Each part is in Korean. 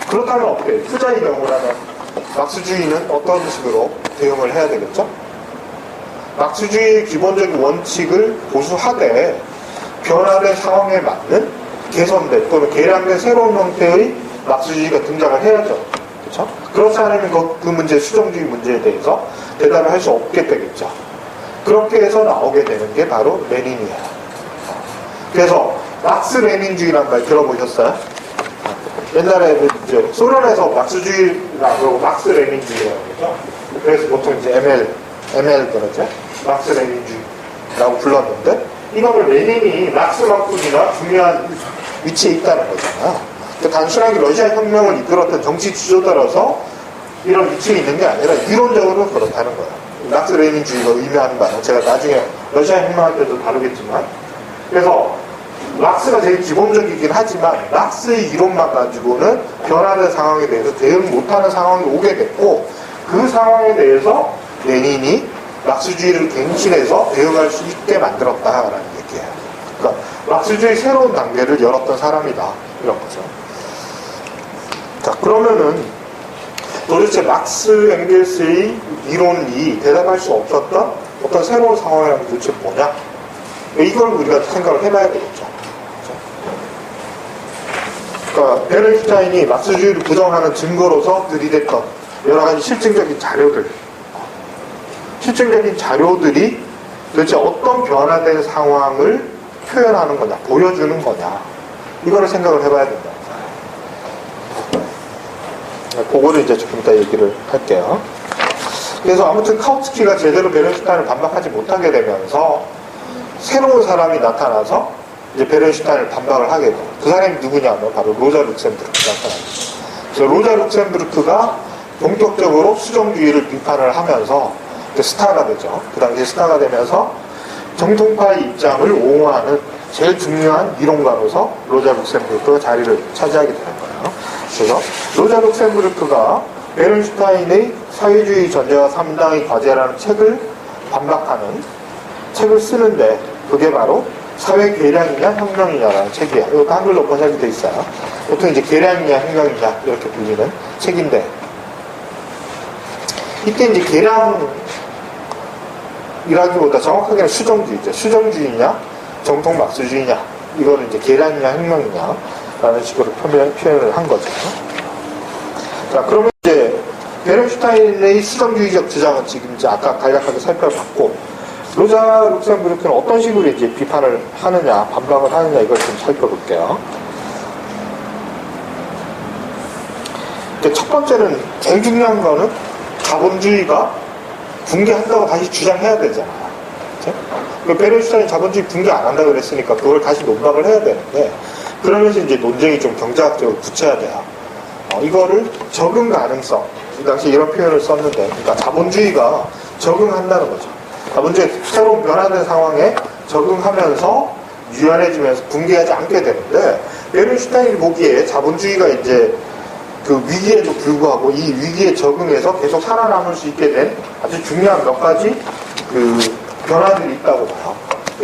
그렇다면 어떻게 투자의 경우라면 막스주의는 어떤 식으로 대응을 해야 되겠죠? 막스주의의 기본적인 원칙을 보수하되 변화된 상황에 맞는 개선된 또는 개량된 새로운 형태의 막스주의가 등장을 해야죠. 그렇죠? 그렇지 않으면 그 문제, 수정주의 문제에 대해서 대답을 할 수 없게 되겠죠. 그렇게 해서 나오게 되는 게 바로 레닌이에요. 그래서 막스 레닌주의라는 말 들어보셨어요? 옛날에 이제 소련에서 막스주의라고 막스 레닌주의라고 그러죠. 그래서 보통 이제 ML 그러죠. 막스 레닌주의라고 불렀는데 이거는 레닌이 막스만큼이나 중요한 위치에 있다는 거잖아요. 그러니까 단순하게 러시아 혁명을 이끌었던 정치 지도자로서 이런 위치에 있는 게 아니라 이론적으로 그렇다는 거예요. 막스 레닌주의가 의미하는 바는 제가 나중에 러시아 혁명할 때도 다루겠지만, 그래서 막스가 제일 기본적이긴 하지만 막스의 이론만 가지고는 변화된 상황에 대해서 대응 못하는 상황이 오게 됐고, 그 상황에 대해서 레닌이 막스주의를 갱신해서 대응할 수 있게 만들었다라는 얘기예요. 그러니까 막스주의 새로운 단계를 열었던 사람이다, 이런 거죠. 자, 그러면은 도대체 막스 엥겔스의 이론이 대답할 수 없었던 어떤 새로운 상황이라는 게 도대체 뭐냐? 이걸 우리가 생각을 해봐야 되겠죠. 그러니까 베른슈타인이 막스주의를 부정하는 증거로서 들이댔던 여러 가지 실증적인 자료들이 도대체 어떤 변화된 상황을 표현하는 거냐, 보여주는 거냐, 이거를 생각을 해봐야 된다. 그거를 이제 조금 이따 얘기를 할게요. 그래서 아무튼 카우츠키가 제대로 베른슈타인을 반박하지 못하게 되면서 새로운 사람이 나타나서 이제 베른슈타인을 반박을 하게 돼요. 그 사람이 누구냐면 바로 로자 룩셈부르크가 나타납니다. 그래서 로자 룩셈부르크가 본격적으로 수정주의를 비판을 하면서 스타가 되죠. 그 당시에 스타가 되면서 정통파의 입장을 옹호하는 제일 중요한 이론가로서 로자 룩셈부르크가 자리를 차지하게 되는 거예요. 그래서 로자 룩셈부르크가 베른슈타인의 사회주의 전제와 3당의 과제라는 책을 반박하는 책을 쓰는데, 그게 바로 사회 개량이냐 혁명이냐라는 책이에요. 이것도 한글로 번역이 돼 있어요. 보통 이제 개량이냐 혁명이냐 이렇게 불리는 책인데, 이때 이제 개량이라기보다 정확하게는 수정주의죠. 수정주의냐 정통 막스주의냐, 이거를 이제 개량이냐 혁명이냐라는 식으로 표현을 한 거죠. 자, 그러면 이제 베른슈타인의 수정주의적 주장은 지금 이제 아까 간략하게 살펴봤고, 로자 룩셈부르크는 어떤 식으로 이제 비판을 하느냐, 반박을 하느냐, 이걸 좀 살펴볼게요. 첫 번째는 제일 중요한 거는 자본주의가 붕괴한다고 다시 주장해야 되잖아요. 그렇죠? 베른슈타인이 자본주의 붕괴 안 한다고 그랬으니까 그걸 다시 논박을 해야 되는데, 그러면서 이제 논쟁이 좀 경제학적으로 굳혀야 돼요. 이거를 적응 가능성, 이 당시 이런 표현을 썼는데, 그러니까 자본주의가 적응한다는 거죠. 자본주의 새로운 변화된 상황에 적응하면서 유연해지면서 붕괴하지 않게 되는데, 베른슈타인이 보기에 자본주의가 이제 그 위기에도 불구하고 이 위기에 적응해서 계속 살아남을 수 있게 된 아주 중요한 몇 가지 그 변화들이 있다고 봐요.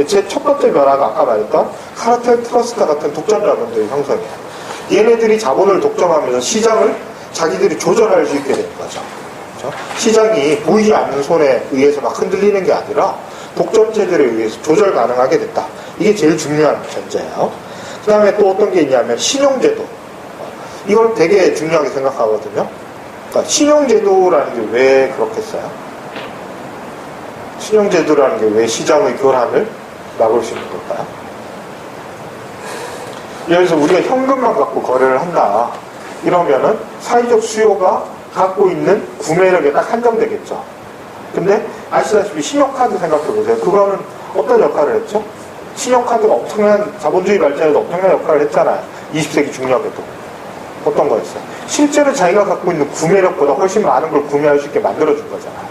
제 첫 번째 변화가 아까 말했던 카르텔 트러스트 같은 독점 자본들의 형성이에요. 얘네들이 자본을 독점하면서 시장을 자기들이 조절할 수 있게 되는 거죠. 그렇죠? 시장이 보이지 않는 손에 의해서 막 흔들리는 게 아니라 독점체들에 의해서 조절 가능하게 됐다. 이게 제일 중요한 전제예요. 그 다음에 또 어떤 게 있냐면 신용제도. 이걸 되게 중요하게 생각하거든요. 그러니까 신용제도라는 게 왜 그렇겠어요? 신용제도라는 게 왜 시장의 교란을 막을 수 있는 걸까요? 예를 들어서 우리가 현금만 갖고 거래를 한다, 이러면은 사회적 수요가 갖고 있는 구매력에 딱 한정되겠죠. 근데 아시다시피 신용카드 생각해보세요. 그거는 어떤 역할을 했죠? 신용카드가 엄청난, 자본주의 발전에도 엄청난 역할을 했잖아요. 20세기 중력에도. 어떤 거였어요? 실제로 자기가 갖고 있는 구매력보다 훨씬 많은 걸 구매할 수 있게 만들어준 거잖아요.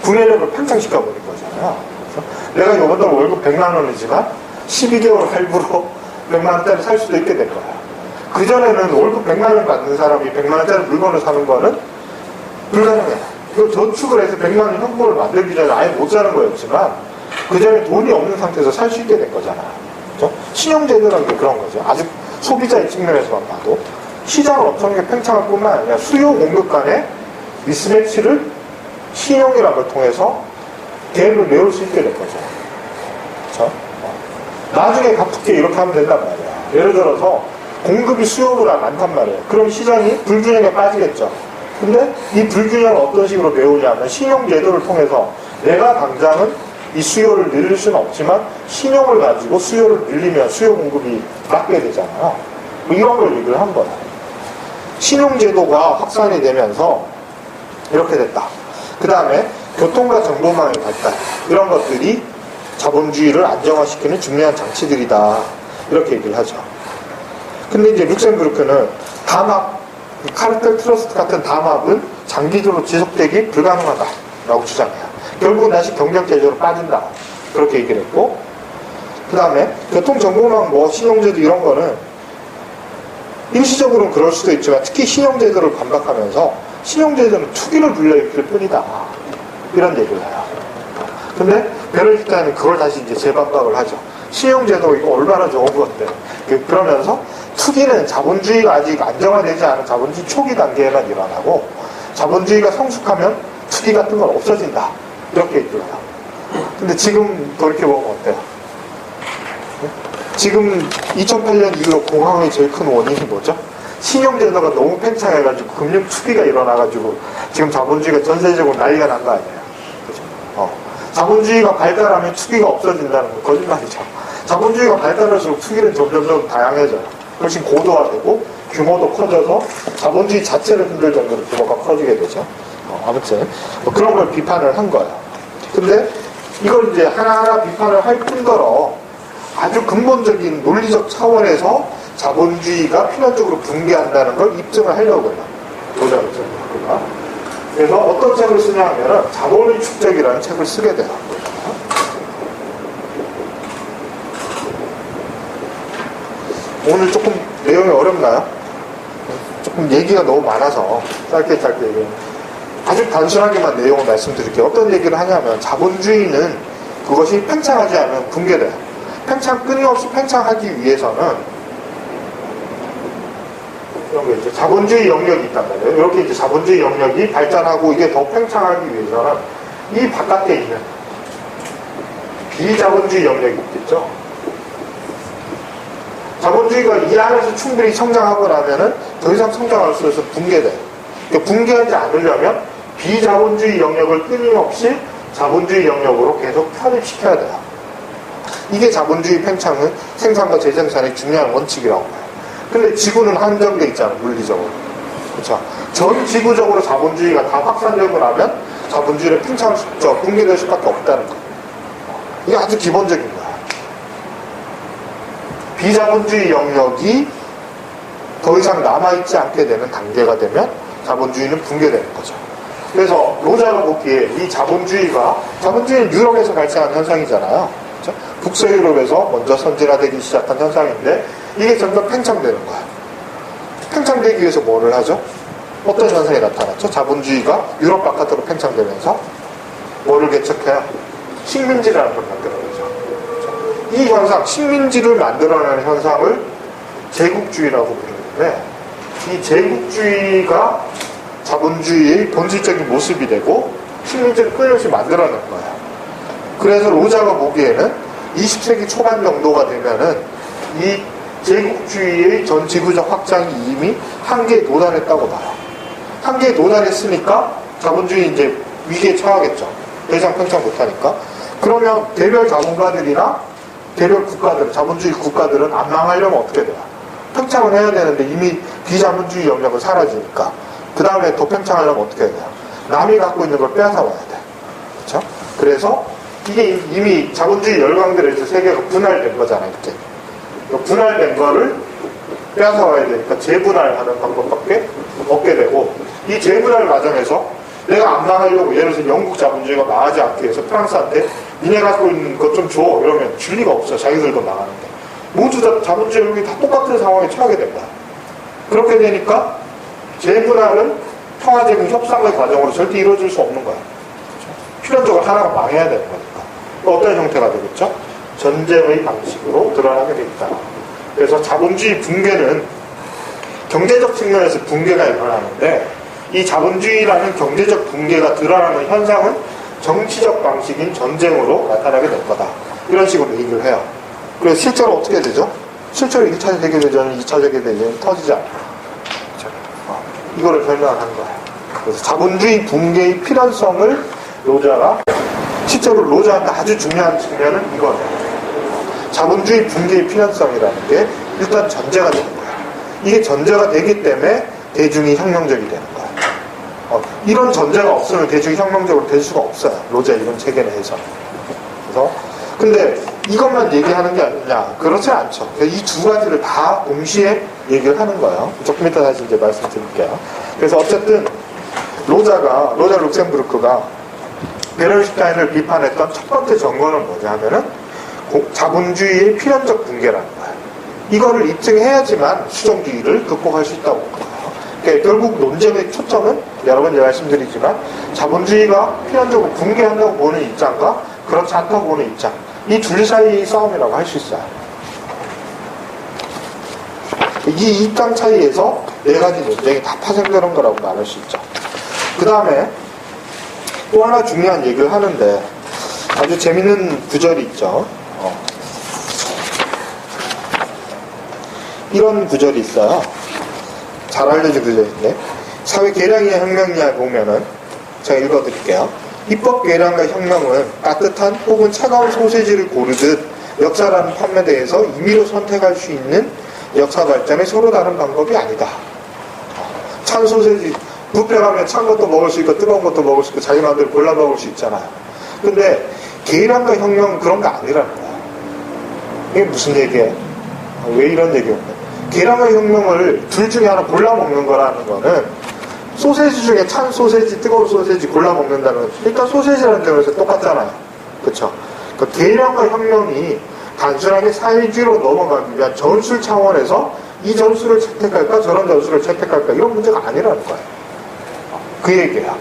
구매력을 팽창시켜버린 거잖아요. 내가 이번 달 월급 100만 원이지만 12개월 할부로 100만 원짜리 살 수도 있게 된 거야. 그전에는 월급 100만 원 받는 사람이 100만 원짜리 물건을 사는 거는 불가능해. 이거 저축을 해서 100만 원 현금을 만들기 전에 아예 못 사는 거였지만, 그전에 돈이 없는 상태에서 살 수 있게 된 거잖아요. 그렇죠? 신용제도라는 게 그런 거죠. 아주 소비자의 측면에서만 봐도. 시장을 엄청나게 팽창할 뿐만 아니라 수요 공급 간의 미스매치를 신용이라는 걸 통해서 갭을 메울 수 있게 된 거죠. 그렇죠? 나중에 가볍게 이렇게 하면 된단 말이야. 예를 들어서 공급이 수요보다 많단 말이에요. 그럼 시장이 불균형에 빠지겠죠. 근데 이 불균형을 어떤 식으로 메우냐면 신용제도를 통해서 내가 당장은 이 수요를 늘릴 수는 없지만 신용을 가지고 수요를 늘리면 수요 공급이 맞게 되잖아요. 뭐 이런 걸 얘기를 한 거예요. 신용제도가 확산이 되면서 이렇게 됐다. 그 다음에 교통과 정보망의 발달, 이런 것들이 자본주의를 안정화시키는 중요한 장치들이다. 이렇게 얘기를 하죠. 근데 이제 룩셈부르크는 담합, 카르텔 트러스트 같은 담합은 장기적으로 지속되기 불가능하다라고 주장해요. 결국은 다시 경쟁제도로 빠진다. 그렇게 얘기를 했고, 그 다음에 교통정보망, 신용제도 이런 거는 일시적으로는 그럴 수도 있지만 특히 신용제도를 반박하면서 신용제도는 투기를 불러일으킬 뿐이다. 이런 얘기를 해요. 근데 베르히타는 그걸 다시 이제 재반박을 하죠. 신용제도 이거 얼마나 좋은 건데. 그러면서 투기는 자본주의가 아직 안정화되지 않은 자본주의 초기 단계에만 일어나고 자본주의가 성숙하면 투기 같은 건 없어진다. 이렇게 얘기를 해요. 근데 지금 돌이켜보면 어때요? 지금 2008년 이후로 공황의 제일 큰 원인이 뭐죠? 신용제도가 너무 팽창해가지고 금융 투기가 일어나가지고 지금 자본주의가 전세적으로 난리가 난 거 아니에요? 그죠? 자본주의가 발달하면 투기가 없어진다는 건 거짓말이죠. 자본주의가 발달할수록 투기는 점점 다양해져요. 훨씬 고도화되고 규모도 커져서 자본주의 자체를 흔들 정도로 규모가 커지게 되죠. 아무튼 그런 걸 비판을 한 거예요. 근데 이걸 이제 하나하나 비판을 할 뿐더러 아주 근본적인 논리적 차원에서 자본주의가 필연적으로 붕괴한다는 걸 입증을 하려고 해요. 노자르가. 그래서 어떤 책을 쓰냐 하면은 자본의 축적이라는 책을 쓰게 돼요. 오늘 조금 내용이 어렵나요? 조금 얘기가 너무 많아서 짧게 얘기해요. 아주 단순하게만 내용을 말씀드릴게요. 어떤 얘기를 하냐면 자본주의는 그것이 팽창하지 않으면 붕괴돼요. 끊임없이 팽창하기 위해서는 이런 거 이제 자본주의 영역이 있단 말이에요. 이렇게 이제 자본주의 영역이 발전하고 이게 더 팽창하기 위해서는 이 바깥에 있는 비자본주의 영역이 있겠죠. 자본주의가 이 안에서 충분히 성장하고 나면은 더 이상 성장할 수 없어서 붕괴돼요. 그러니까 붕괴하지 않으려면 비자본주의 영역을 끊임없이 자본주의 영역으로 계속 편입시켜야 돼요. 이게 자본주의 팽창은 생산과 재생산의 중요한 원칙이라고 봐요. 근데 지구는 한정돼 있잖아요, 물리적으로. 그렇죠? 전 지구적으로 자본주의가 다 확산되고 나면 자본주의를 팽창할 수 없죠. 붕괴될 수밖에 없다는 거예요. 이게 아주 기본적인 거예요. 비자본주의 영역이 더 이상 남아있지 않게 되는 단계가 되면 자본주의는 붕괴되는 거죠. 그래서 로자가 보기에 이 자본주의는 유럽에서 발생한 현상이잖아요. 그렇죠? 북서유럽에서 먼저 선진화되기 시작한 현상인데 이게 점점 팽창되는 거예요. 팽창되기 위해서 뭐를 하죠? 어떤 현상이 나타났죠? 자본주의가 유럽 바깥으로 팽창되면서 뭐를 개척해요? 식민지라는 걸 만들어내죠. 이 현상, 식민지를 만들어내는 현상을 제국주의라고 부르는데 이 제국주의가 자본주의의 본질적인 모습이 되고 식민지를 끊임없이 만들어낸 거예요. 그래서 로자가 보기에는 20세기 초반 정도가 되면은 이 제국주의의 전 지구적 확장이 이미 한계에 도달했다고 봐요. 한계에 도달했으니까 자본주의 이제 위기에 처하겠죠. 더 이상 팽창 못하니까. 그러면 개별 자본가들이나 개별 국가들, 자본주의 국가들은 안 망하려면 어떻게 돼요? 팽창을 해야 되는데 이미 비자본주의 영역은 사라지니까. 그 다음에 더 팽창하려면 어떻게 해야 돼요? 남이 갖고 있는 걸 빼앗아와야 돼. 그렇죠? 그래서 이게 이미 자본주의 열강들에서 세계가 분할된 거잖아요. 이렇게. 분할된 거를 빼앗아와야 되니까 재분할하는 방법밖에 없게 되고 이 재분할 과정에서 내가 안 망하려고 예를 들어서 영국 자본주의가 망하지 않기 위해서 프랑스한테 니네 갖고 있는 것 좀 줘. 이러면 줄 리가 없어. 자기들도 망하는데. 모두 다 자본주의 영역이 다 똑같은 상황에 처하게 된다. 그렇게 되니까 재분할은 평화적인 협상의 과정으로 절대 이루어질 수 없는 거야. 그렇죠? 필연적으로 하나가 망해야 되는 거니까. 어떤 형태가 되겠죠? 전쟁의 방식으로 드러나게 되겠다. 그래서 자본주의 붕괴는 경제적 측면에서 붕괴가 일어나는데 이 자본주의라는 경제적 붕괴가 드러나는 현상은 정치적 방식인 전쟁으로 나타나게 될 거다. 이런 식으로 얘기를 해요. 그래서 실제로 어떻게 되죠? 실제로 1차 세계대전은 2차 세계대전이 터지지 않아요. 이거를 설명하는 거예요. 그래서 자본주의 붕괴의 필연성을 로자가 실제로 로자한테 아주 중요한 측면은 이거예요. 자본주의 붕괴의 필연성이라는 게 일단 전제가 되는 거예요. 이게 전제가 되기 때문에 대중이 혁명적이 되는 거예요. 이런 전제가 없으면 대중이 혁명적으로 될 수가 없어요. 로자 이런 체계 내에서. 그래서 근데 이것만 얘기하는 게 아니냐? 그렇지 않죠. 이 두 가지를 다 동시에 얘기를 하는 거예요. 조금 이따 다시 이제 말씀드릴게요. 그래서 어쨌든 로자 룩셈부르크가 베른슈타인을 비판했던 첫 번째 정거는 뭐냐 하면은 자본주의의 필연적 붕괴라는 거예요. 이거를 입증해야지만 수정주의를 극복할 수 있다고 본 거예요. 그러니까 결국 논쟁의 초점은 여러 번 말씀드리지만 자본주의가 필연적으로 붕괴한다고 보는 입장과 그렇지 않다고 보는 입장, 이 둘 사이의 싸움이라고 할 수 있어요. 이 입장 차이에서 네 가지 논쟁이 다 파생되는 거라고 말할 수 있죠. 그 다음에 또 하나 중요한 얘기를 하는데 아주 재밌는 구절이 있죠. 이런 구절이 있어요. 잘 알려진 구절인데 사회 계량이냐 혁명이냐 보면은 제가 읽어드릴게요. 입법 계량과 혁명은 따뜻한 혹은 차가운 소세지를 고르듯 역사라는 판매대에서 임의로 선택할 수 있는 역사 발전의 서로 다른 방법이 아니다. 찬 소세지 뷔페 가면 찬 것도 먹을 수 있고 뜨거운 것도 먹을 수 있고 자기 마음대로 골라 먹을 수 있잖아요. 근데 계량과 혁명은 그런 거 아니라는 거야. 이게 무슨 얘기예요? 왜 이런 얘기였나? 계량과 혁명을 둘 중에 하나 골라 먹는 거라는 거는 소세지 중에 찬 소세지, 뜨거운 소세지 골라 먹는다는 건 일단 소세지라는 점에서 똑같잖아요. 그쵸? 그 계량과 혁명이 단순하게 사회주의로 넘어가기 위한 전술 차원에서 이 전술을 채택할까 저런 전술을 채택할까 이런 문제가 아니라는 거예요. 그 얘기야.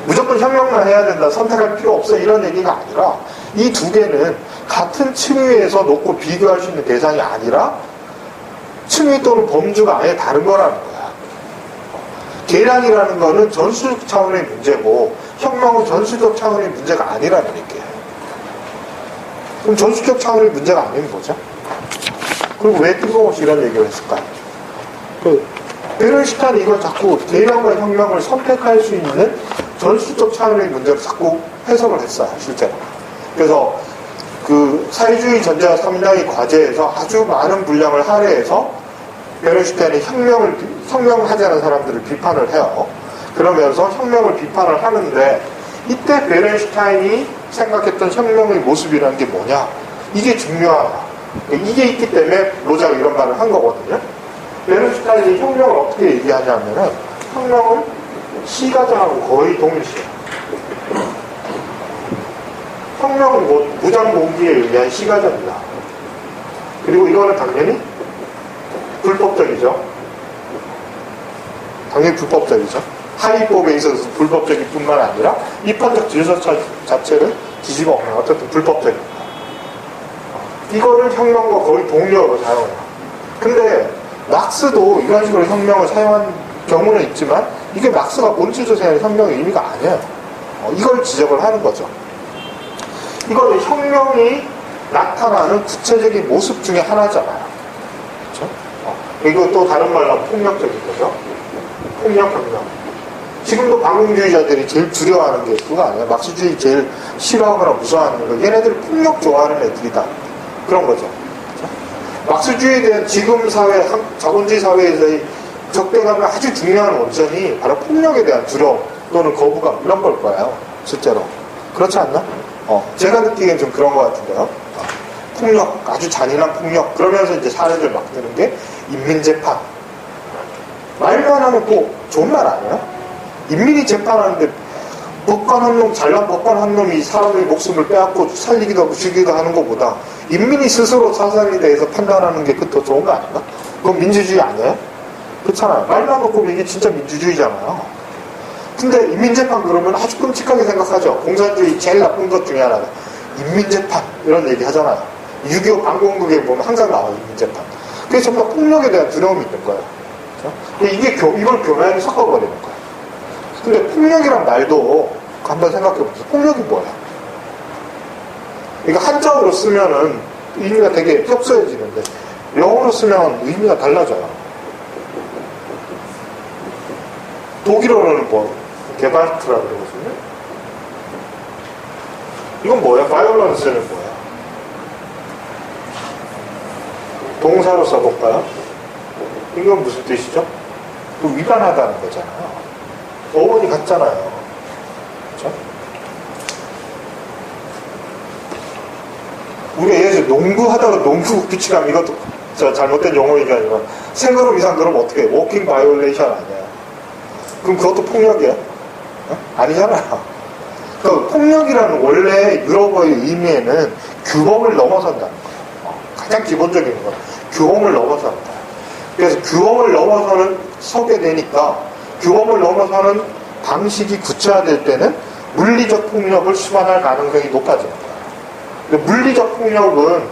무조건 혁명만 해야 된다, 선택할 필요 없어 이런 얘기가 아니라 이 두 개는 같은 층위에서 놓고 비교할 수 있는 대상이 아니라 층위 또는 범주가 아예 다른 거라는 거야. 계량이라는 거는 전술적 차원의 문제고 혁명은 전술적 차원의 문제가 아니라는 얘기예요. 그럼 전술적 차원의 문제가 아니면 뭐죠? 그리고 왜 뜬금없이 이런 얘기를 했을까요? 베른슈타인이 이걸 자꾸 계량과 혁명을 선택할 수 있는 전술적 차원의 문제를 자꾸 해석을 했어요, 실제로. 그래서 그 사회주의 전제와 3당의 과제에서 아주 많은 분량을 할애해서 베른슈타인이 혁명하자는 사람들을 비판을 해요. 그러면서 혁명을 비판을 하는데 이때 베른슈타인이 생각했던 혁명의 모습이라는 게 뭐냐? 이게 중요하다. 이게 있기 때문에 로자가 이런 말을 한 거거든요. 베른슈타인이 혁명을 어떻게 얘기하냐면은 혁명은 시가전하고 거의 동일시해요. 혁명은 뭐 무장공기에 의한 시가전이다. 그리고 이거는 당연히 불법적이죠. 당연히 불법적이죠. 하위법에 있어서 불법적일 뿐만 아니라 입헌적 질서 자체를 뒤집어 엎는 어쨌든 불법적입니다. 이거를 혁명과 거의 동료로 사용해요. 근데 막스도 이런 식으로 혁명을 사용한 경우는 있지만 이게 막스가 본질적으로 생각하는 혁명의 의미가 아니에요. 이걸 지적을 하는 거죠. 이거는 혁명이 나타나는 구체적인 모습 중에 하나잖아요. 그렇죠? 그리고 또 다른 말로 하면 폭력적인 거죠. 폭력혁명. 지금도 반공주의자들이 제일 두려워하는 게 그거 아니에요. 막스주의 제일 싫어하거나 무서워하는 거. 얘네들이 폭력 좋아하는 애들이다. 그런 거죠. 그렇죠? 막스주의에 대한 지금 사회, 자본주의 사회에서의 적대감의 아주 중요한 원천이 바로 폭력에 대한 두려움 또는 거부감 이런 걸 거예요. 실제로. 그렇지 않나? 제가 느끼기엔 좀 그런 것 같은데요. 폭력, 아주 잔인한 폭력. 그러면서 이제 사례들 막 드는 게 인민재판. 말만 하면 또 좋은 말 아니에요? 인민이 재판하는데 법관 한 놈, 잘난 법관 한 놈이 사람의 목숨을 빼앗고 살리기도 하고 죽이기도 하는 것보다 인민이 스스로 사상에 대해서 판단하는 게 그 더 좋은 거 아닌가? 그건 민주주의 아니에요? 그렇잖아요. 말만 놓고 이게 진짜 민주주의잖아요. 근데 인민재판 그러면 아주 끔찍하게 생각하죠. 공산주의 제일 나쁜 것 중에 하나가 인민재판 이런 얘기 하잖아요. 6.25 방공국에 보면 항상 나와요. 인민재판. 그게 전부 다 폭력에 대한 두려움이 있는 거예요. 그렇죠? 이걸 교묘하게 섞어버리는 거예요. 근데 폭력이란 말도 한번 생각해보세요. 폭력이 뭐야? 이거 한자어로 쓰면은 의미가 되게 협소해지는데 영어로 쓰면 의미가 달라져요. 독일어로는 뭐 게발트라 그러거든요. 이건 뭐야? 바이올런스는 뭐야? 동사로 써볼까요? 이건 무슨 뜻이죠? 위반하다는 거잖아요. 어원이 같잖아요. 그렇죠? 우리가 예를 들어 농구하다가 농구 규칙하면 이것도 잘못된 용어 얘기하지만 생그럼 이상 그러면 어떻게 해? 워킹 바이올레이션 아니야. 그럼 그것도 폭력이야? 어? 아니잖아요. 그러니까 폭력이라는 원래 유럽어의 의미에는 규범을 넘어선다는 거예요. 가장 기본적인 건 규범을 넘어서는 거예요. 그래서 규범을 넘어서는 서게 되니까 규범을 넘어서는 방식이 구체화될 때는 물리적 폭력을 수반할 가능성이 높아지는 거예요. 근데 물리적 폭력은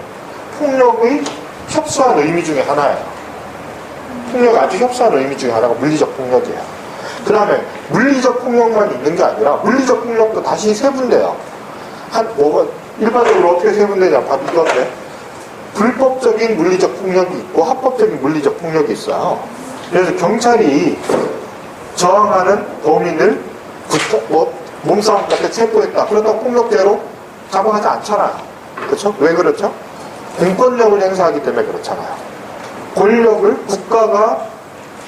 폭력의 협소한 의미 중에 하나예요. 폭력이 아주 협소한 의미 중에 하나가 물리적 폭력이에요. 그 다음에 물리적 폭력만 있는 게 아니라 물리적 폭력도 다시 세분돼요. 일반적으로 어떻게 세분되냐 봐도 이건데 불법적인 물리적 폭력이 있고 합법적인 물리적 폭력이 있어요. 그래서 경찰이 저항하는 범인을 몸싸움 같은 체포했다. 그렇다고 폭력대로 잡아가지 않잖아요. 그렇죠? 왜 그렇죠? 공권력을 행사하기 때문에 그렇잖아요. 권력을 국가가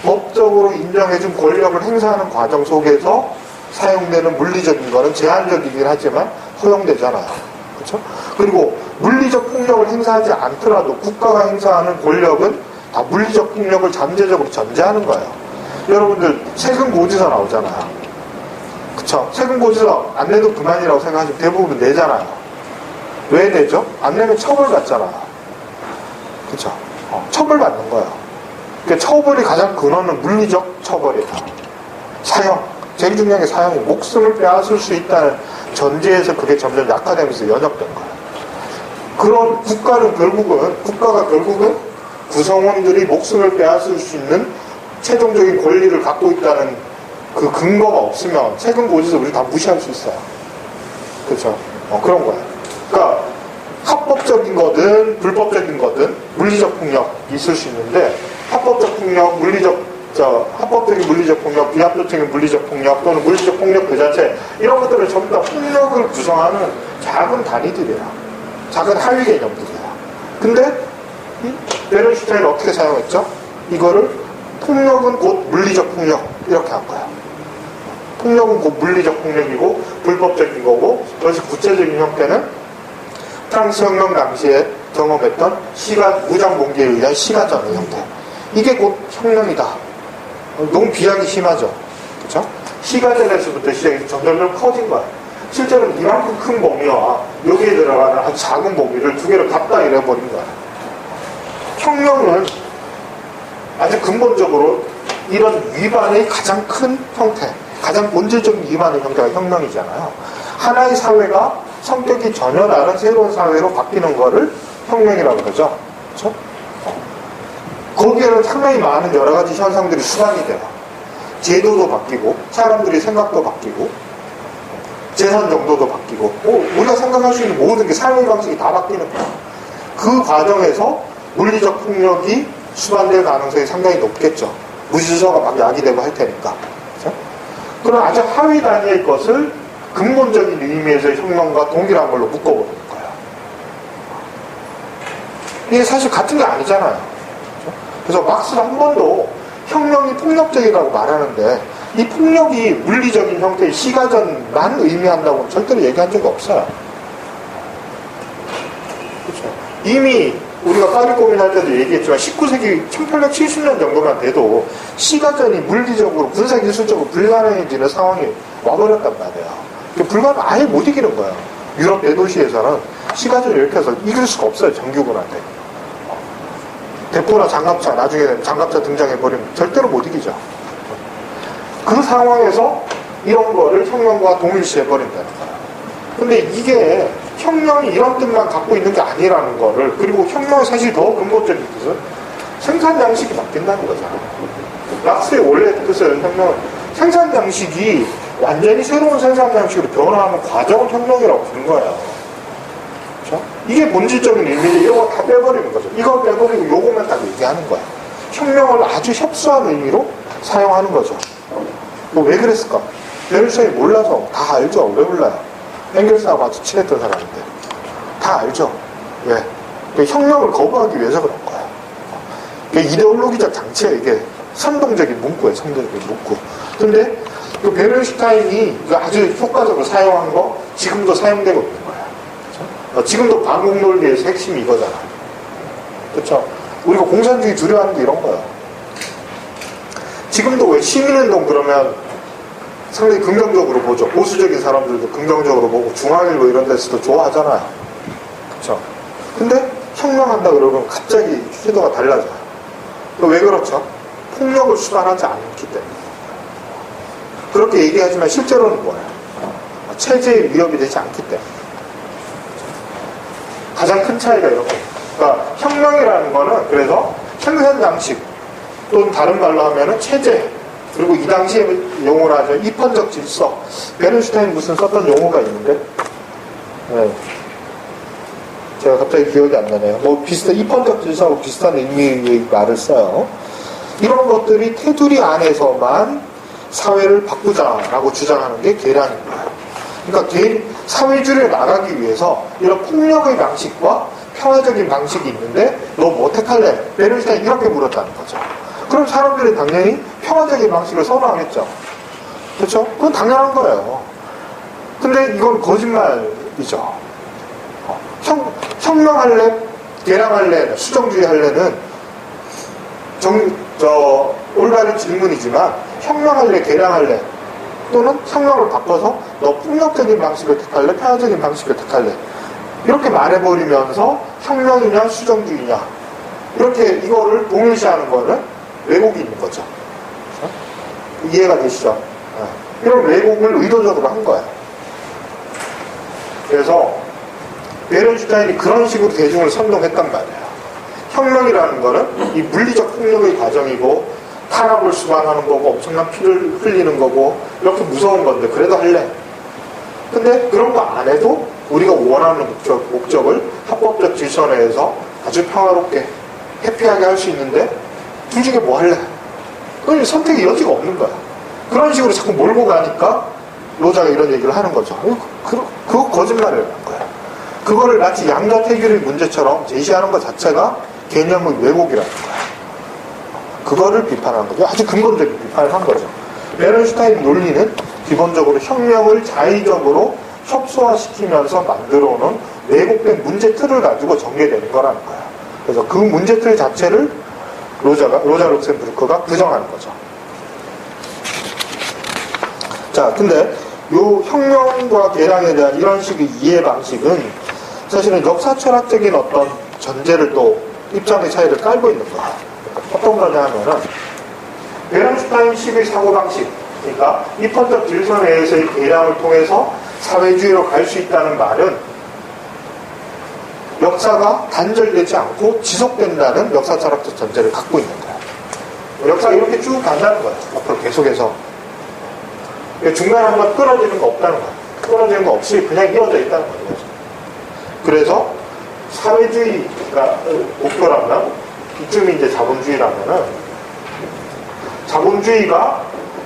법적으로 인정해준 권력을 행사하는 과정 속에서 사용되는 물리적인 거는 제한적이긴 하지만 허용되잖아요. 그렇죠? 그리고 물리적 폭력을 행사하지 않더라도 국가가 행사하는 권력은 다 물리적 폭력을 잠재적으로 전제하는 거예요. 여러분들 세금 고지서 나오잖아요. 그쵸? 세금 고지서 안 내도 그만이라고 생각하시면 대부분 내잖아요. 왜 내죠? 안 내면 처벌받잖아요. 그쵸? 처벌받는 거예요. 그러니까 처벌이 가장 근원은 물리적 처벌이에요. 사형. 제일 중요한 게 사형이 목숨을 빼앗을 수 있다는 전제에서 그게 점점 약화되면서 연역된 거예요. 그런 국가가 결국은 구성원들이 목숨을 빼앗을 수 있는 최종적인 권리를 갖고 있다는 그 근거가 없으면 세금 고지서 우리 다 무시할 수 있어요. 그렇죠? 그런 거예요. 그러니까 합법적인 거든 불법적인 거든 물리적 폭력 있을 수 있는데 합법적 폭력, 합법적인 물리적 폭력, 비합법적인 물리적 폭력 또는 물리적 폭력 그 자체 이런 것들을 전부 다 폭력을 구성하는 작은 단위들이야. 작은 하위 개념들이야. 근데 베른슈타인은 어떻게 사용했죠? 이거를 폭력은 곧 물리적 폭력 이렇게 한 거야. 폭력은 곧 물리적 폭력이고 불법적인 거고 그것이 구체적인 형태는 프랑스 혁명 당시에 경험했던 무장 봉기에 의한 시가전의 형태. 이게 곧 혁명이다. 너무 비약이 심하죠. 그렇죠? 시가전에서부터 시작해서 점점 커진 거야. 실제로는 이만큼 큰 범위와 여기에 들어가는 아주 작은 범위를 두 개를 갖다 이래버린 거야. 혁명은 아주 근본적으로 이런 위반의 가장 큰 형태, 가장 본질적인 위반의 형태가 혁명이잖아요. 하나의 사회가 성격이 전혀 다른 새로운 사회로 바뀌는 거를 혁명이라고 그러죠. 그렇죠? 거기에는 상당히 많은 여러 가지 현상들이 수반이 돼요. 제도도 바뀌고, 사람들의 생각도 바뀌고, 재산 정도도 바뀌고, 우리가 생각할 수 있는 모든 게 삶의 방식이 다 바뀌는 거예요. 그 과정에서 물리적 폭력이 수반될 가능성이 상당히 높겠죠. 무질서가 막 야기되고 할 테니까. 그렇죠? 그런 아주 하위 단위의 것을 근본적인 의미에서의 혁명과 동일한 걸로 묶어버리는 거예요. 이게 사실 같은 게 아니잖아요. 그렇죠? 그래서 막스는 한 번도 혁명이 폭력적이라고 말하는데 이 폭력이 물리적인 형태의 시가전만 의미한다고 절대로 얘기한 적이 없어요. 그렇죠? 이미 우리가 파리 고민할 때도 얘기했지만 19세기 1870년 정도만 돼도 시가전이 물리적으로 군사기술적으로 불가능해지는 상황이 와버렸단 말이에요. 아예 못 이기는 거예요. 유럽 대도시에서는 시가전을 이렇게 해서 이길 수가 없어요. 정규군한테. 대포나 장갑차 나중에 장갑차 등장해버리면 절대로 못 이기죠. 그 상황에서 이런 거를 혁명과 동일시해버린다는 거예요. 근데 이게 혁명이 이런 뜻만 갖고 있는 게 아니라는 거를, 그리고 혁명의 사실 더 근본적인 뜻은 생산 양식이 바뀐다는 거잖아요. 막스의 원래 뜻은 혁명은 생산 방식이 완전히 새로운 생산 방식으로 변화하는 과정을 혁명이라고 부른 거예요. 그렇죠? 이게 본질적인 의미인데 이런 거 다 빼버리는 거죠. 이거 빼버리고 요거만 딱 얘기하는 거야. 혁명을 아주 협소한 의미로 사용하는 거죠. 왜 그랬을까? 베르누타인이 몰라서. 다 알죠. 왜 몰라요? 엥겔스하고 아주 친했던 사람인데 다 알죠. 왜? 혁명을 거부하기 위해서 그런 거야. 이데올로기적 장치야. 이게 선동적인 문구예요. 선동적인 문구. 근데 그 베르누타인이 아주 효과적으로 사용한 거 지금도 사용되고 있는 거야. 그렇죠? 지금도 반공 논리에서 핵심이 이거잖아. 그렇죠? 우리가 공산주의 두려워하는 게 이런 거야. 지금도 왜 시민운동 그러면 상당히 긍정적으로 보죠. 보수적인 사람들도 긍정적으로 보고 중앙일보 이런 데서도 좋아하잖아요. 그렇죠? 근데 혁명한다 그러면 갑자기 태도가 달라져요. 왜 그렇죠? 폭력을 수반하지 않기 때문에. 그렇게 얘기하지만 실제로는 뭐예요? 체제의 위협이 되지 않기 때문에. 가장 큰 차이가 이런 거예요. 그러니까 혁명이라는 거는 그래서 생산 장식 또는 다른 말로 하면은 체제, 그리고 이 당시에 용어로 하죠. 입헌적 질서. 베르누타인이 무슨 썼던 용어가 있는데 제가 갑자기 기억이 안 나네요. 입헌적 질서하고 비슷한 의미의 말을 써요. 이런 것들이 테두리 안에서만 사회를 바꾸자라고 주장하는 게 계량인 거예요. 그러니까 사회주의를 나가기 위해서 이런 폭력의 방식과 평화적인 방식이 있는데 너 뭐 택할래? 베르누타인이 이렇게 물었다는 거죠. 그럼 사람들이 당연히 평화적인 방식을 선호하겠죠. 그렇죠? 그건 당연한 거예요. 근데 이건 거짓말이죠. 혁명할래? 계량할래? 수정주의 할래는 올바른 질문이지만 혁명할래? 계량할래? 또는 혁명을 바꿔서 너 폭력적인 방식을 택할래? 평화적인 방식을 택할래? 이렇게 말해버리면서 혁명이냐 수정주의냐 이렇게 이거를 동일시하는 거는 왜곡이 있는 거죠. 이해가 되시죠? 이런 왜곡을 의도적으로 한 거예요. 그래서 베르누타인이 그런 식으로 대중을 선동했단 말이에요. 혁명이라는 거는 이 물리적 폭력의 과정이고 탄압을 수반하는 거고 엄청난 피를 흘리는 거고 이렇게 무서운 건데 그래도 할래. 근데 그런 거 안 해도 우리가 원하는 목적을 합법적 질서 내에서 아주 평화롭게 해피하게 할 수 있는데 둘 중에 뭐 할래? 그건 선택의 여지가 없는 거야. 그런 식으로 자꾸 몰고 가니까 로자가 이런 얘기를 하는 거죠. 그거 거짓말이라는 거야. 그거를 마치 양자 태교의 문제처럼 제시하는 것 자체가 개념의 왜곡이라는 거야. 그거를 비판한 거죠. 아주 근본적인 비판을 한 거죠. 베르누타인 논리는 기본적으로 혁명을 자의적으로 협소화시키면서 만들어놓은 왜곡된 문제틀을 가지고 전개되는 거라는 거야. 그래서 그 문제틀 자체를 로자 룩셈부르크가 부정하는 거죠. 자, 근데 요 혁명과 계량에 대한 이런 식의 이해 방식은 사실은 역사 철학적인 어떤 전제를 또 입장의 차이를 깔고 있는 거야. 어떤 거냐 하면은 베르누타인식의 사고방식, 그러니까 입헌적 질서 내에서의 계량을 통해서 사회주의로 갈 수 있다는 말은 역사가 단절되지 않고 지속된다는 역사 철학적 전제를 갖고 있는 거야. 역사가 이렇게 쭉 간다는 거야. 앞으로 계속해서. 중간에 한번 끊어지는 거 없다는 거야. 끊어지는 거 없이 그냥 이어져 있다는 거죠. 그래서 사회주의가 목표라면 이쯤이 이제 자본주의라면은 자본주의가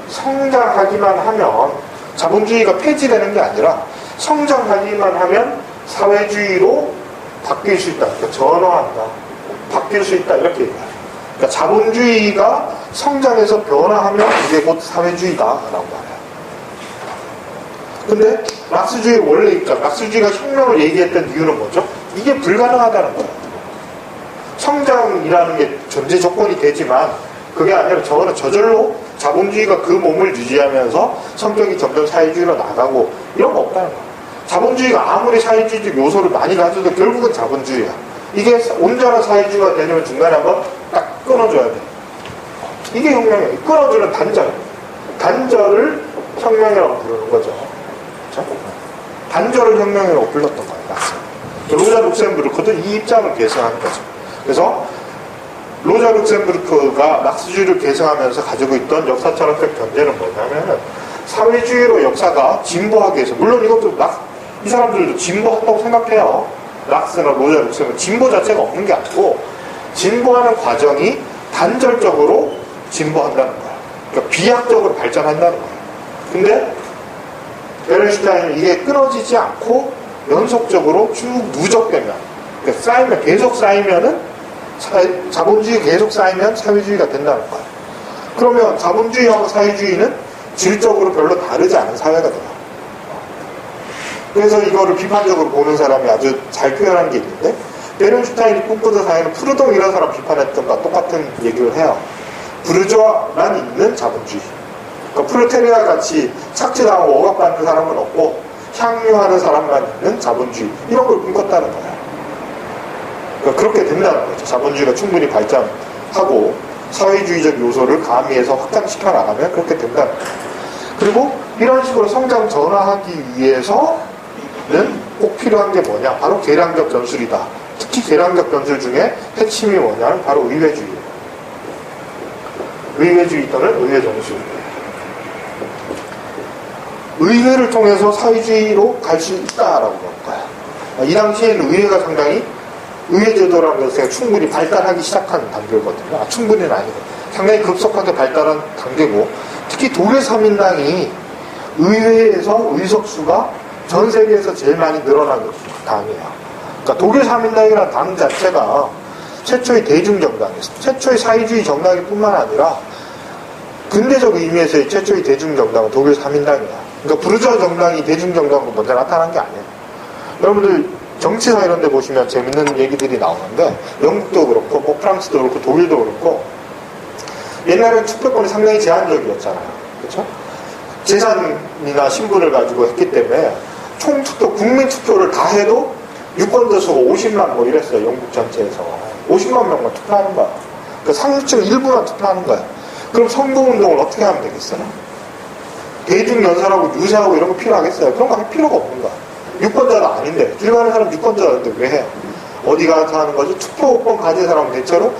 성장하기만 하면 자본주의가 폐지되는 게 아니라 성장하기만 하면 사회주의로 바뀔 수 있다. 그러니까 전환한다. 바뀔 수 있다. 이렇게 얘기해요. 그러니까 자본주의가 성장해서 변화하면 이게 곧 사회주의다라고 말해요. 근데 막스주의 원래 입장, 막스주의가 혁명을 얘기했던 이유는 뭐죠? 이게 불가능하다는 거예요. 성장이라는 게 존재 조건이 되지만 그게 아니라 저절로 자본주의가 그 몸을 유지하면서 성격이 점점 사회주의로 나가고 이런 거 없다는 거예요. 자본주의가 아무리 사회주의적 요소를 많이 가져도 결국은 자본주의야. 이게 온전한 사회주의가 되려면 중간에 한번 딱 끊어줘야 돼. 이게 혁명이에요. 끊어주는 단절. 단절을 혁명이라고 부르는 거죠. 그렇죠? 단절을 혁명이라고 불렀던 거예요. 맞습니다. 로자 룩셈부르크도 이 입장을 계승하는 거죠. 그래서 로자 룩셈부르크가 막스주의를 계승하면서 가지고 있던 역사 철학적 견제는 뭐냐면 사회주의로 역사가 진보하기 위해서, 물론 이것도 이 사람들도 진보한다고 생각해요. 락스나 로자 룩셈은 진보 자체가 없는 게 아니고 진보하는 과정이 단절적으로 진보한다는 거야. 그러니까 비약적으로 발전한다는 거야. 근데 베른슈타인은 이게 끊어지지 않고 연속적으로 쭉 누적되면, 그러니까 쌓이면, 계속 쌓이면은 자본주의 계속 쌓이면 사회주의가 된다는 거야. 그러면 자본주의하고 사회주의는 질적으로 별로 다르지 않은 사회가 돼요. 그래서 이거를 비판적으로 보는 사람이 아주 잘 표현한 게 있는데, 베른슈타인이 꿈꾸던 사회는 프루동 이런 사람 비판했던 것과 똑같은 얘기를 해요. 부르주아만 있는 자본주의. 그러니까 프로테리아 같이 착취당하고 억압받는 사람은 없고 향유하는 사람만 있는 자본주의, 이런 걸 꿈꿨다는 거예요. 그러니까 그렇게 된다는 거죠. 자본주의가 충분히 발전하고 사회주의적 요소를 가미해서 확장시켜 나가면 그렇게 된다는 거예요. 그리고 이런 식으로 성장 전환하기 위해서는 꼭 필요한 게 뭐냐? 바로 계량적 전술이다. 특히 계량적 전술 중에 핵심이 뭐냐면 바로 의회주의예요. 의회주의 또는 의회 정술. 의회를 통해서 사회주의로 갈 수 있다라고 볼 거야. 이 당시에는 의회가 상당히, 의회제도라는 것에 충분히 발달하기 시작한 단계거든요. 충분히는 아니고 상당히 급속하게 발달한 단계고, 특히 독일 3인당이 의회에서 의석수가 전 세계에서 제일 많이 늘어난 당이에요. 그러니까 독일 3인당이라는 당 자체가 최초의 대중정당이었어요. 최초의 사회주의 정당일 뿐만 아니라 근대적 의미에서의 최초의 대중정당은 독일 3인당이야. 그러니까 부르주아 정당이 대중정당으로 먼저 나타난 게 아니에요. 여러분들 정치사 이런 데 보시면 재밌는 얘기들이 나오는데, 영국도 그렇고 뭐 프랑스도 그렇고 독일도 그렇고 옛날엔 투표권이 상당히 제한적이었잖아요. 그렇죠? 재산이나 신분을 가지고 했기 때문에 총투표, 국민투표를 다 해도 유권자 수가 50만 뭐 이랬어요. 영국 전체에서 50만 명만 투표하는 거야. 그러니까 상류층 일부만 투표하는 거야. 그럼 선거운동을 어떻게 하면 되겠어요? 대중연설하고 유세하고 이런 거 필요하겠어요? 그런 거 할 필요가 없는 거야. 유권자가 아닌데, 길 가는 사람 유권자인데 왜 해요? 어디 가서 하는 거지? 투표권 가진 사람은 대체로,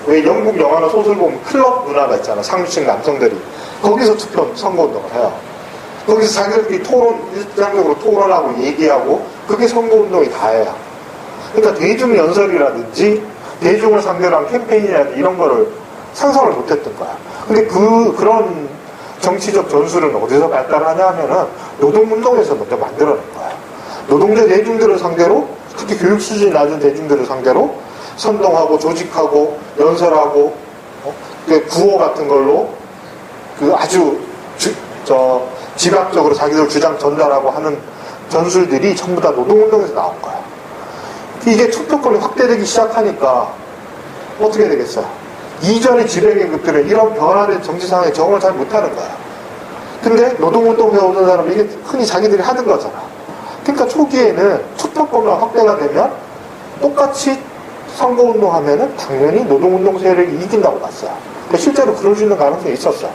왜 영국 영화나 소설 보면 클럽 문화가 있잖아. 상류층 남성들이. 거기서 선거운동을 해요. 거기서 자기들끼리 일상적으로 토론하고 얘기하고, 그게 선거운동이 다예요. 그러니까 대중연설이라든지 대중을 상대로 한 캠페인이라든지 이런 거를 상상을 못했던 거야. 근데 그런 정치적 전술은 어디서 발달하냐 하면은 노동운동에서 먼저 만들어낸 거야. 노동자 대중들을 상대로, 특히 교육 수준이 낮은 대중들을 상대로 선동하고 조직하고 연설하고 구호 같은 걸로 아주 지각적으로 자기들 주장 전달하고 하는 전술들이 전부 다 노동운동에서 나온 거야. 이게 투표권이 확대되기 시작하니까 어떻게 되겠어요? 이전의 지배계급들은 이런 변화된 정치 상황에 적응을 잘 못하는 거야. 근데 노동운동 해오는 사람은 이게 흔히 자기들이 하는 거잖아. 그러니까 초기에는 투표권만 확대가 되면 똑같이 선거운동 하면은 당연히 노동운동 세력이 이긴다고 봤어요. 그러니까 실제로 그럴 수 있는 가능성이 있었어요.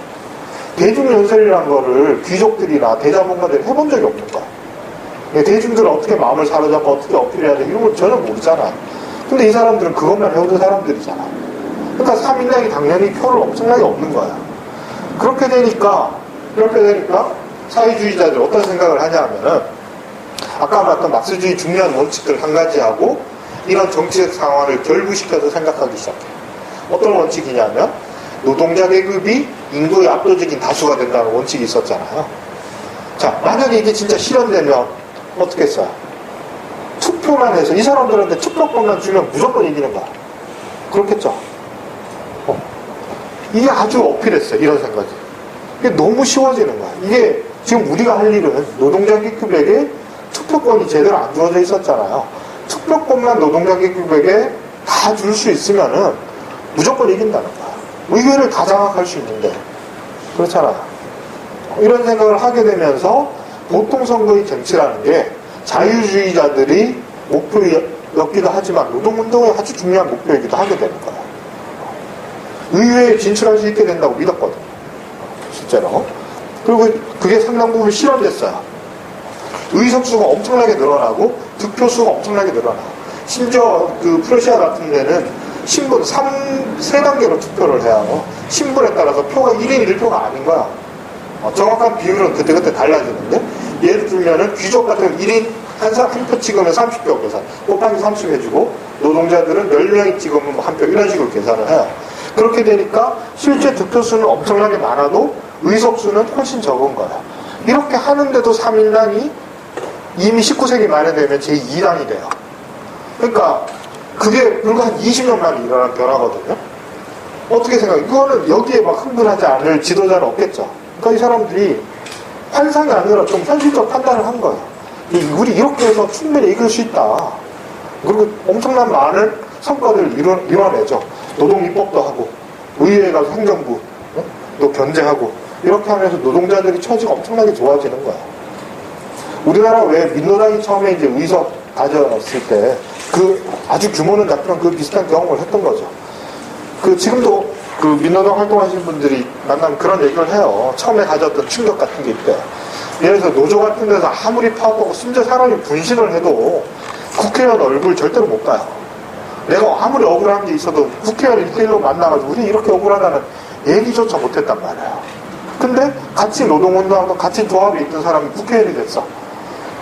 대중연설이라는 거를 귀족들이나 대자본가들이 해본 적이 없는 거야. 대중들은 어떻게 마음을 사로잡고 어떻게 어필해야 돼, 이런 걸 전혀 모르잖아. 근데 이 사람들은 그것만 해오던 사람들이잖아. 그러니까 3인당이 당연히 표를 엄청나게 얻는 거야. 그렇게 되니까 사회주의자들이 어떤 생각을 하냐 하면은, 아까 말했던 막스주의 중요한 원칙들 한 가지하고 이런 정치적 상황을 결부시켜서 생각하기 시작해요. 어떤 원칙이냐면, 노동자 계급이 인구의 압도적인 다수가 된다는 원칙이 있었잖아요. 자, 만약에 이게 진짜 실현되면 어떻게 했어요? 투표만 해서 이 사람들한테 투표권만 주면 무조건 이기는 거야. 그렇겠죠? 이게 아주 어필했어요. 이런 생각이. 이게 너무 쉬워지는 거야. 이게 지금 우리가 할 일은 노동자 계급에게 투표권이 제대로 안 주어져 있었잖아요. 투표권만 노동자 계급에게 다 줄 수 있으면은 무조건 이긴다는 거야. 의회를 다 장악할 수 있는데. 그렇잖아요. 이런 생각을 하게 되면서 보통 선거의 정치라는 게 자유주의자들이 목표였기도 하지만 노동운동의 아주 중요한 목표이기도 하게 되는 거야. 의회에 진출할 수 있게 된다고 믿었거든요. 실제로. 그리고 그게 상당 부분 실현됐어요. 의석수가 엄청나게 늘어나고 득표수가 엄청나게 늘어나고, 심지어 그 프러시아 같은 데는 신분 3단계로 투표를 해요. 신분에 따라서 표가 1인 1표가 아닌 거야. 정확한 비율은 그때그때 달라지는데, 예를 들면은 귀족 같은 1인 한 사람 한 표 찍으면 30표 계산, 곱하기 30 해주고, 노동자들은 10명이 찍으면 한 표, 이런 식으로 계산을 해요. 그렇게 되니까 실제 득표수는 엄청나게 많아도 의석수는 훨씬 적은 거야. 이렇게 하는데도 3인당이 이미 19세기 말에 되면 제2당이 돼요. 그러니까 그게 불과 한 20년 만에 일어난 변화거든요. 어떻게 생각해? 이거는 여기에 막 흥분하지 않을 지도자는 없겠죠. 그러니까 이 사람들이 환상이 아니라 좀 현실적 판단을 한 거예요. 우리 이렇게 해서 충분히 이길 수 있다. 그리고 엄청난 많은 성과들을 이뤄내죠. 노동입법도 하고, 의회에 가서 행정부, 또 견제하고, 이렇게 하면서 노동자들이 처지가 엄청나게 좋아지는 거예요. 우리나라 왜 민노당이 처음에 이제 의석 가졌을 때, 아주 규모는 작지만 그 비슷한 경험을 했던 거죠. 지금도 민노당 활동하시는 분들이 만나면 그런 얘기를 해요. 처음에 가졌던 충격 같은 게 있대요. 예를 들어서 노조 같은 데서 아무리 파업하고 심지어 사람이 분신을 해도 국회의원 얼굴 절대로 못 가요. 내가 아무리 억울한 게 있어도 국회의원 1대1로 만나가지고 우리 이렇게 억울하다는 얘기조차 못했단 말이에요. 근데 같이 노동운동하고 같이 조합에 있던 사람이 국회의원이 됐어.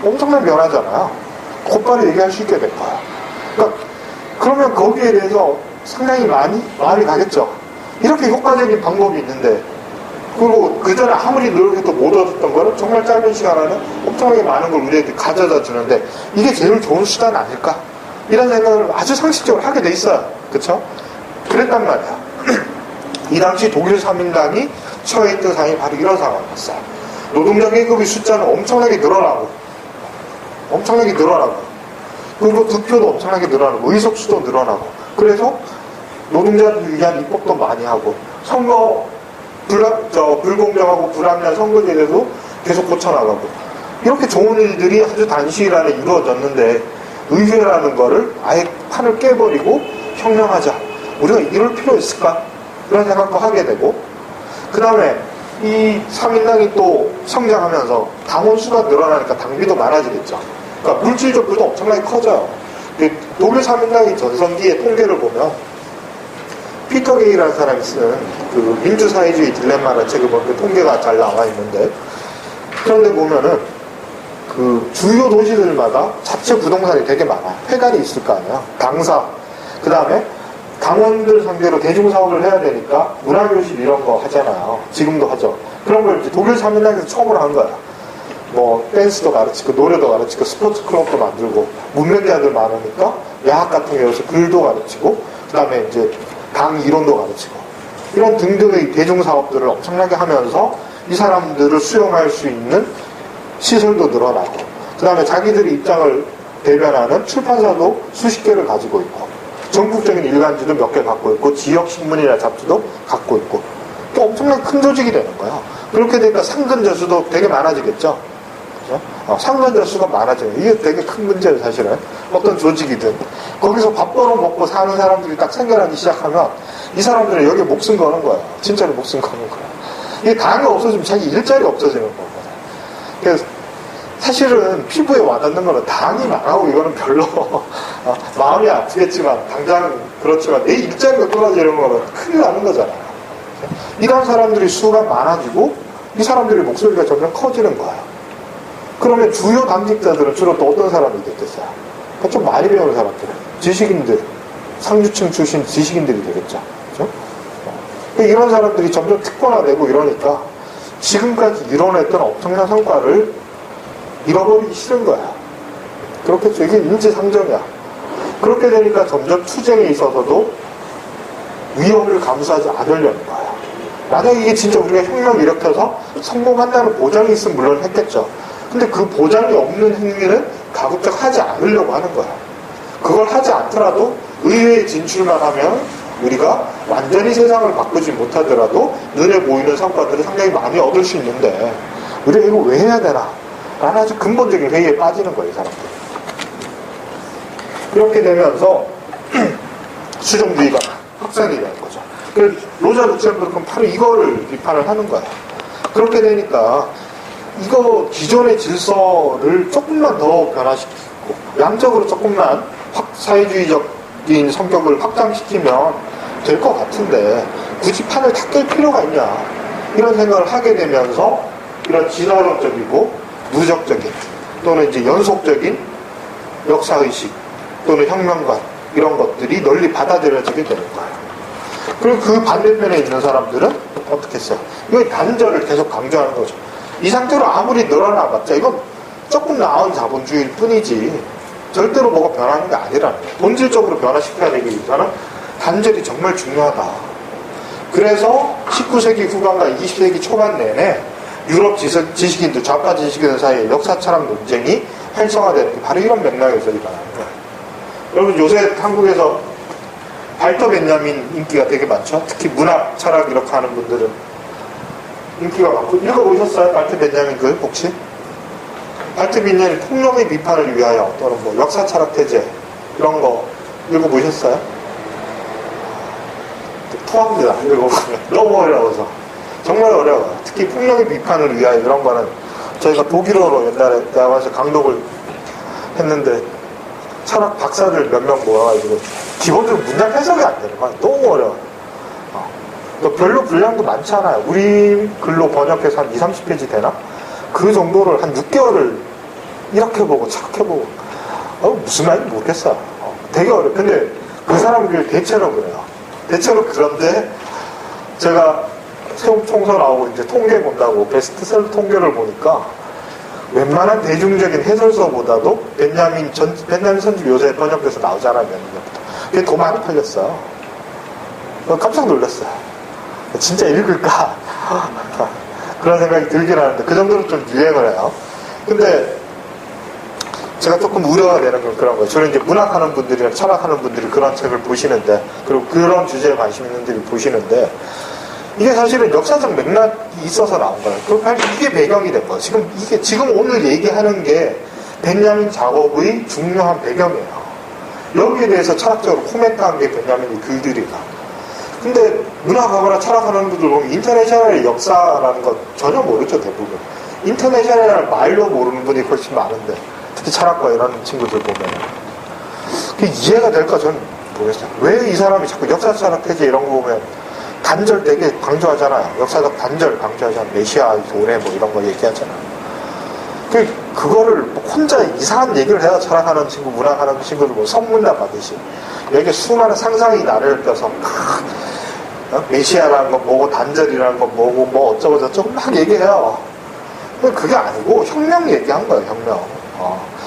엄청난 변화잖아요. 곧바로 얘기할 수 있게 된 거야. 그러면 거기에 대해서 상당히 말이 가겠죠. 이렇게 효과적인 방법이 있는데, 그리고 그 전에 아무리 노력해도 못 얻었던 거는 정말 짧은 시간 안에 엄청나게 많은 걸 우리에게 가져다 주는데, 이게 제일 좋은 수단 아닐까? 이런 생각을 아주 상식적으로 하게 돼 있어요. 그쵸? 그랬단 말이야. 이 당시 독일 3인당이 처해 있던 상황이 바로 이런 상황이었어요. 노동자 계급의 숫자는 엄청나게 늘어나고, 그리고 득표도 엄청나게 늘어나고, 의석수도 늘어나고, 그래서 노동자들 위한 입법도 많이 하고, 선거, 불공정하고 불합리한 선거제도도 계속 고쳐나가고, 이렇게 좋은 일들이 아주 단시일 안에 이루어졌는데, 의회라는 거를 아예 판을 깨버리고 혁명하자. 우리가 이럴 필요 있을까? 그런 생각도 하게 되고, 그 다음에 이 3인당이 또 성장하면서 당원 수가 늘어나니까 당비도 많아지겠죠. 그러니까 물질적 부도 엄청나게 커져요. 독일 3인당의 전성기의 통계를 보면, 피터 게이라는 사람이 쓴 민주사회주의 딜레마라는 책을 보면 그 통계가 잘 나와 있는데, 그런데 보면은 주요 도시들마다 자체 부동산이 되게 많아요. 회관이 있을 거 아니야. 당사, 그 다음에 당원들 상대로 대중사업을 해야 되니까 문화교실 이런 거 하잖아요. 지금도 하죠. 그런 걸 이제 독일 3인당에서 처음으로 한 거야. 댄스도 가르치고, 노래도 가르치고, 스포츠 클럽도 만들고, 문맹자들 많으니까 야학 같은 경우에서 글도 가르치고, 그 다음에 이제 당 이론도 가르치고, 이런 등등의 대중사업들을 엄청나게 하면서 이 사람들을 수용할 수 있는 시설도 늘어나고, 그 다음에 자기들의 입장을 대변하는 출판사도 수십 개를 가지고 있고, 전국적인 일간지도 몇 개 갖고 있고, 지역 신문이나 잡지도 갖고 있고, 또 엄청나게 큰 조직이 되는 거예요. 그렇게 되니까 상근자 수도 되게 많아지겠죠. 그죠? 상근자 수가 많아져요. 이게 되게 큰 문제예요, 사실은. 어떤 조직이든. 거기서 밥 벌어 먹고 사는 사람들이 딱 생겨나기 시작하면 이 사람들은 여기에 목숨 거는 거예요. 진짜로 목숨 거는 거예요. 이게 당이 없어지면 자기 일자리 없어지는 거거든요. 그래서 사실은 피부에 와닿는 거는 당이 망하고 이거는 별로 마음이 아프겠지만, 당장 그렇지만 내 일자리가 떨어지는 거는 큰일 나는 거잖아요. 이런 사람들이 수가 많아지고 이 사람들의 목소리가 점점 커지는 거예요. 그러면 주요 당직자들은 주로 또 어떤 사람이 됐겠어요? 좀 많이 배우는 사람들, 지식인들, 상류층 출신 지식인들이 되겠죠. 그렇죠? 이런 사람들이 점점 특권화되고 이러니까 지금까지 이뤄냈던 엄청난 성과를 잃어버리기 싫은 거야. 그렇겠죠. 이게 인지상정이야. 그렇게 되니까 점점 투쟁에 있어서도 위험을 감수하지 않으려는 거야. 만약에 이게 진짜 우리가 혁명 일으켜서 성공한다는 보장이 있으면 물론 했겠죠. 근데 그 보장이 없는 행위는 가급적 하지 않으려고 하는 거야. 그걸 하지 않더라도 의회에 진출만 하면 우리가 완전히 세상을 바꾸지 못하더라도 눈에 보이는 성과들을 상당히 많이 얻을 수 있는데, 우리가 이거 왜 해야 되나? 라는 아주 근본적인 회의에 빠지는 거예요, 이 사람들. 이렇게 되면서 수종주의가 확산이 되는 거죠. 그래서 로자 루셴부르크는 바로 이거를 비판을 하는 거예요. 그렇게 되니까 이거 기존의 질서를 조금만 더 변화시키고, 양적으로 조금만 사회주의적 민주주의적인 성격을 확장시키면 될 것 같은데 굳이 판을 다 깰 필요가 있냐 이런 생각을 하게 되면서 이런 진화론적이고 누적적인 또는 이제 연속적인 역사의식 또는 혁명관 이런 것들이 널리 받아들여지게 되는 거예요. 그리고 그 반대편에 있는 사람들은 어떻게 했어요? 이거 단절을 계속 강조하는 거죠. 이 상태로 아무리 늘어나봤자 이건 조금 나은 자본주의일 뿐이지 절대로 뭐가 변하는 게 아니라는 거예요. 본질적으로 변화시켜야 되기 위해서는 단절이 정말 중요하다. 그래서 19세기 후반과 20세기 초반 내내 유럽 지식인들, 좌파 지식인들 사이에 역사 철학 논쟁이 활성화되는 게 바로 이런 맥락에서 일어나는 거예요. 여러분 요새 한국에서 발터 벤야민 인기가 되게 많죠. 특히 문학 철학 이렇게 하는 분들은 인기가 많고 읽어보셨어요? 발터 벤야민 글 혹시? 발터 벤야민 폭력의 비판을 위하여 또는 뭐 역사 철학 태제 이런 거 읽어보셨어요? 토합니다. 읽어보면 너무 어려워서 정말 어려워요. 특히 폭력의 비판을 위하여 이런 거는 저희가 독일어로 옛날에 대학원에서 강독을 했는데 철학 박사들 몇 명 모아가지고 기본적으로 문장 해석이 안 되는 거야. 너무 어려워요. 별로 분량도 많지 않아요. 우리 글로 번역해서 한 20-30페이지 되나? 그 정도를 한 6개월을 이렇게 보고 저렇게 보고 무슨 말인지 모르겠어요. 되게 어려워요. 근데 그 사람들이 대체로 그래요. 대체로 그런데 제가 세움 총서 나오고 이제 통계 본다고 베스트셀러 통계를 보니까 웬만한 대중적인 해설서보다도 벤야민 선집 요새 번역돼서 나오잖아요. 몇 년부터. 그게 더 많이 팔렸어요. 깜짝 놀랐어요. 진짜 읽을까? 그런 생각이 들긴 하는데 그 정도로 좀 유행을 해요. 근데 제가 조금 우려가 되는 건 그런 거예요. 저는 이제 문학하는 분들이나 철학하는 분들이 그런 책을 보시는데 그리고 그런 주제에 관심 있는 분들이 보시는데 이게 사실은 역사적 맥락이 있어서 나온 거예요. 그리고 이게 배경이 된 거예요. 지금 오늘 얘기하는 게 벤야민 작업의 중요한 배경이에요. 여기에 대해서 철학적으로 코멘트한 게 벤야민의 글들이다. 근데 문학하거나 철학하는 분들 보면 인터내셔널의 역사라는 건 전혀 모르죠, 대부분. 인터내셔널을 말로 모르는 분이 훨씬 많은데 특히 철학과 이런 친구들 보면 그게 이해가 될까 저는 모르겠어요. 왜 이 사람이 자꾸 역사 철학 태제 이런 거 보면 단절 되게 강조하잖아요. 역사적 단절 강조하잖아요. 메시아 오래 뭐 이런 거 얘기하잖아요. 그거를 혼자 이상한 얘기를 해요. 철학하는 친구, 문학하는 친구들 뭐 선문답 받듯이. 여기 수많은 상상이 나를 껴서 메시아라는 건 뭐고 단절이라는 건 뭐고 뭐 어쩌고 저쩌고 막 얘기해요. 근데 그게 아니고 혁명 얘기한 거예요. 혁명.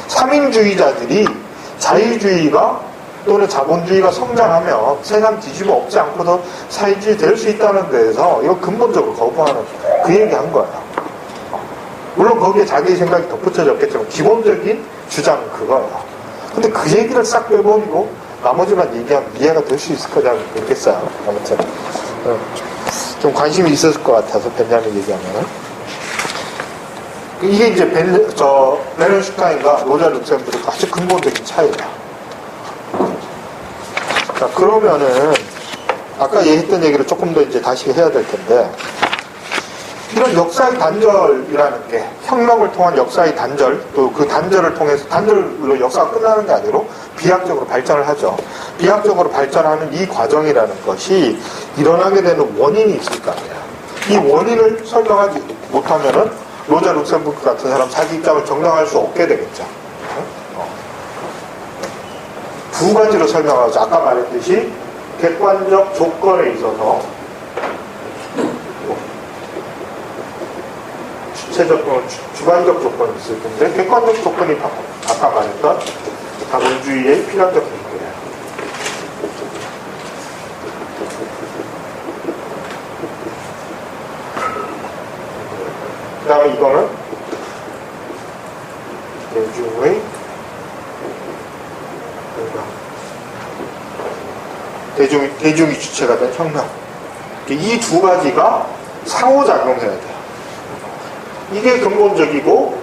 삼인주의자들이 자유주의가 또는 자본주의가 성장하면 세상 뒤집어 엎지 않고도 사회주의 될 수 있다는 데에서 이거 근본적으로 거부하는 그 얘기한 거예요. 물론 거기에 자기 생각이 덧붙여졌겠지만 기본적인 주장은 그거예요. 근데 그 얘기를 싹 빼버리고 나머지만 얘기하면 이해가 될 수 있을 거냐고 모르겠어요. 아무튼 좀 관심이 있었을 것 같아서 벤자민 얘기하면은 이게 이제 베른슈타인과 로자 룩셈부르크 아주 근본적인 차이예요. 자, 그러면은 아까 얘기했던 얘기를 조금 더 이제 다시 해야 될 텐데 이런 역사의 단절이라는 게 혁명을 통한 역사의 단절 또 그 단절을 통해서 단절로 역사가 끝나는 게 아니고 비약적으로 발전을 하죠. 비약적으로 발전하는 이 과정이라는 것이 일어나게 되는 원인이 있을 거 아니에요. 이 원인을 설명하지 못하면은 로자 룩셈부르크 같은 사람 자기 입장을 정당할 수 없게 되겠죠. 두 가지로 설명하죠. 아까 말했듯이 객관적 조건에 있어서 주체적 또는 주관적 조건이 있을 텐데 객관적 조건이 아까 말했던 자본주의의 필연적 조건이에요. 그 다음에 이거는 대중이 주체가 된 혁명. 이 두 가지가 상호작용해야 돼요. 이게 근본적이고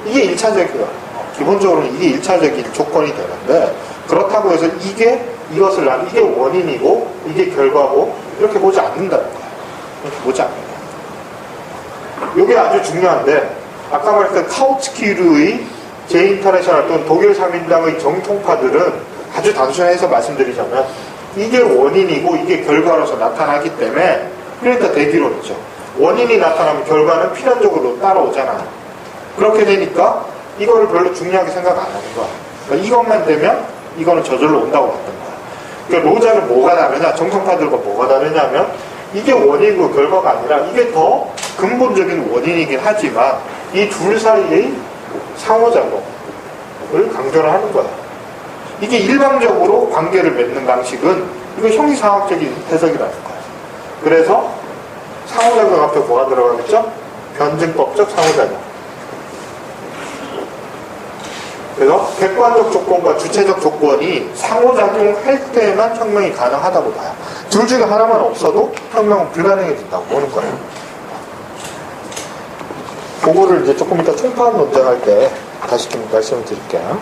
이게 1차적이에요. 기본적으로는 이게 1차적인 조건이 되는데 그렇다고 해서 이게 원인이고 이게 결과고 이렇게 보지 않는다는 거예요. 이렇게 보지 않는다. 이게 아주 중요한데 아까 말했던 카우츠키르의 제 인터내셔널 또는 독일 3인당의 정통파들은 아주 단순해서 말씀드리자면 이게 원인이고 이게 결과로서 나타나기 때문에, 그러니까 대기론이죠. 원인이 나타나면 결과는 필연적으로 따라오잖아요. 그렇게 되니까 이거를 별로 중요하게 생각 안 하는 거야. 그러니까 이것만 되면 이거는 저절로 온다고 봤던 거야. 그러니까 로자는 뭐가 다르냐, 정성파들과 뭐가 다르냐면 이게 원인이고 결과가 아니라 이게 더 근본적인 원인이긴 하지만 이 둘 사이의 상호작용을 강조를 하는 거야. 이게 일방적으로 관계를 맺는 방식은 이거 형이상학적인 해석이라는 거야. 그래서 상호작용 앞에 뭐가 들어가겠죠? 변증법적 상호작용. 그래서 객관적 조건과 주체적 조건이 상호작용할 때만 혁명이 가능하다고 봐요. 둘 중에 하나만 없어도 혁명은 불가능해진다고 보는 거예요. 그거를 이제 조금 이따 총파업 논쟁할 때 다시 좀 말씀을 드릴게요.